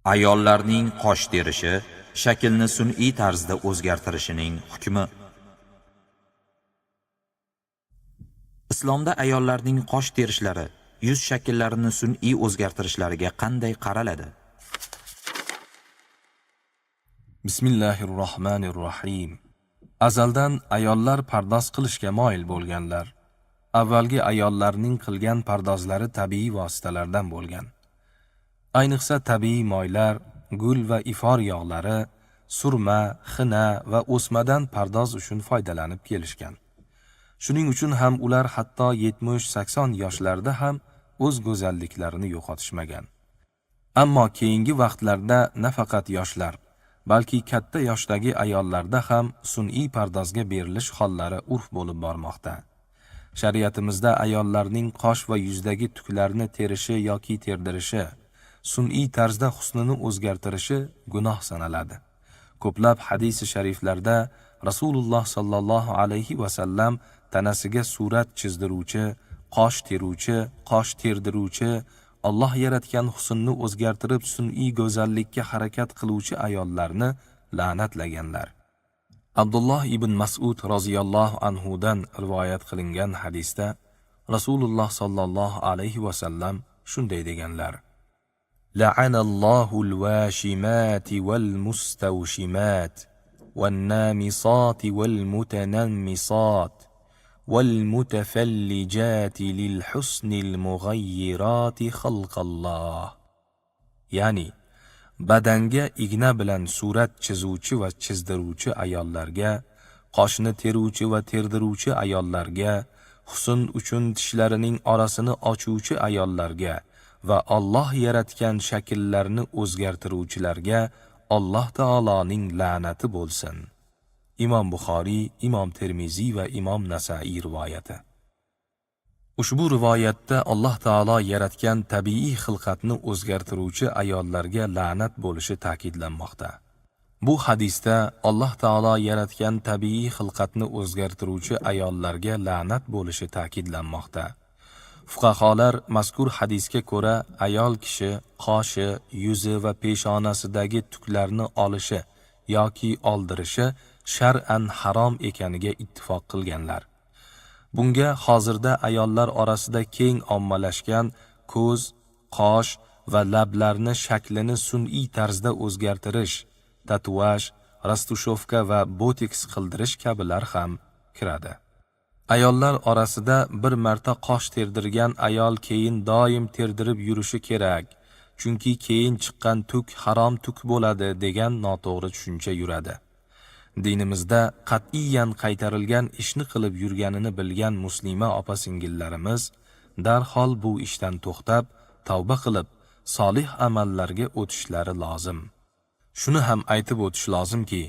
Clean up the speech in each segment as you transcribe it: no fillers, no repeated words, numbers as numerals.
Ayollarning qosh terishi shaklni sun'iy tarzda o'zgartirishining hukmi. Islomda ayollarning qosh terishlari, yuz shakllarini sun'iy o'zgartirishlariga qanday qaraladi? Bismillahirrohmanirrohim. Azaldan ayollar pardoz qilishga moyil bo'lganlar. Avvalgi ayollarning qilgan pardozlari tabiiy vositalardan bo'lgan. Ayniqsa tabiiy moylar, gul va ifor yog'lari, surma, xina va o'smadan pardoz uchun foydalanib kelishgan. Shuning uchun ham ular hatto 70-80 yoshlarda ham o'z go'zalliklarini yo'qotishmagan. Ammo keyingi vaqtlarda nafaqat yoshlar, balki katta yoshdagi ayollarda ham sun'iy pardozga berilish hollari urf bo'lib bormoqda. Shariatimizda ayollarning qosh va yuzdagi tuklarni terishi yoki terdirishi, sun'iy tarzda husnini o'zgartirishi gunoh sanaladi. Ko'plab hadis-i shariflarda Rasululloh sallallohu alayhi va sallam tanasiga surat chizdiruvchi, qosh teruvchi, qosh terdiruvchi, Alloh yaratgan husnni o'zgartirib sun'iy go'zallikka harakat qiluvchi ayollarni la'natlaganlar. Abdulloh ibn Mas'ud roziyallohu anhudan rivoyat qilingan hadisda Rasululloh sallallohu alayhi va sallam shunday deganlar: La'anallohu al-washimati wal-mustawshimat wan-namisati wal-mutanammisat wal-mutafallijati lil-husnil mughayyirati khalqalloh. Ya'ni badanga igna bilan surat chizuvchi va chizdiruvchi ayollarga, qoshni teruvchi va terdiruvchi ayollarga, husn uchun tishlarining orasini ochuvchi ayollarga va Alloh yaratgan shakllarni o'zgartiruvchilarga Alloh taoloning la'nati bo'lsin. Imom Buxoriy, Imom Termiziy va Imom Nasa'iy rivoyati. Ushbu rivoyatda Alloh taolo yaratgan tabiiy xilqatni o'zgartiruvchi ayollarga la'nat bo'lishi ta'kidlanmoqda. Bu hadisda Alloh taolo yaratgan tabiiy xilqatni o'zgartiruvchi ayollarga la'nat bo'lishi ta'kidlanmoqda. Fuqaholar mazkur hadisga ko'ra ayol kishi qoshi, yuzi va peshonasidagi tuklarni olishi yoki oldirishi shar'an harom ekaniga ittifoq qilganlar. Bunga hozirda ayollar orasida keng ommalashgan ko'z, qosh va lablarni shaklini sun'iy tarzda o'zgartirish, tatuaj, rastushovka va botoks qildirish kabilar ham kiradi. Ayollar orasida bir marta qosh terdirgan ayol keyin doim terdirib yurishi kerak, chunki keyin chiqqan tuk harom tuk bo'ladi degan noto'g'ri tushuncha yuradi. Dinimizda qat'iyan qaytarilgan ishni qilib yurganini bilgan muslima opa-singillarimiz darhol bu ishdan to'xtab, tavba qilib, solih amallarga o'tishlari lozim. Shuni ham aytib o'tish lozimki,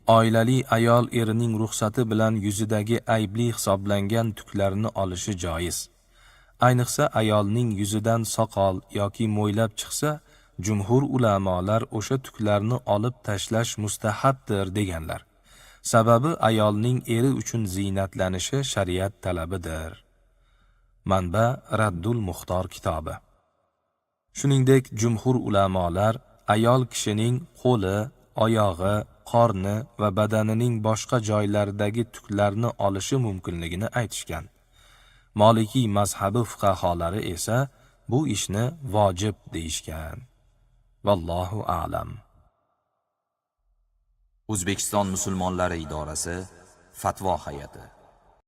oilali ayol erining ruxsati bilan yuzidagi aybli hisoblangan tuklarni olishi joiz. Ayniqsa ayolning yuzidan soqol yoki mo'ylab chiqsa, jumhur ulamolar o'sha tuklarni olib tashlash mustahabdir deganlar. Sababi ayolning eri uchun ziynatlanishi shariat talabidir. Manba Raddul Muxtor kitobi. Shuningdek, jumhur ulamolar ayol kishining qo'li, oyog'i, qorni va badanining boshqa joylaridagi tuklarni olishi mumkinligini aytishgan. Maliki mazhabi fuqaholari esa bu ishni vojib deyishgan. Vallohu a'lam. O'zbekiston musulmonlari idorasi Fatvo hay'ati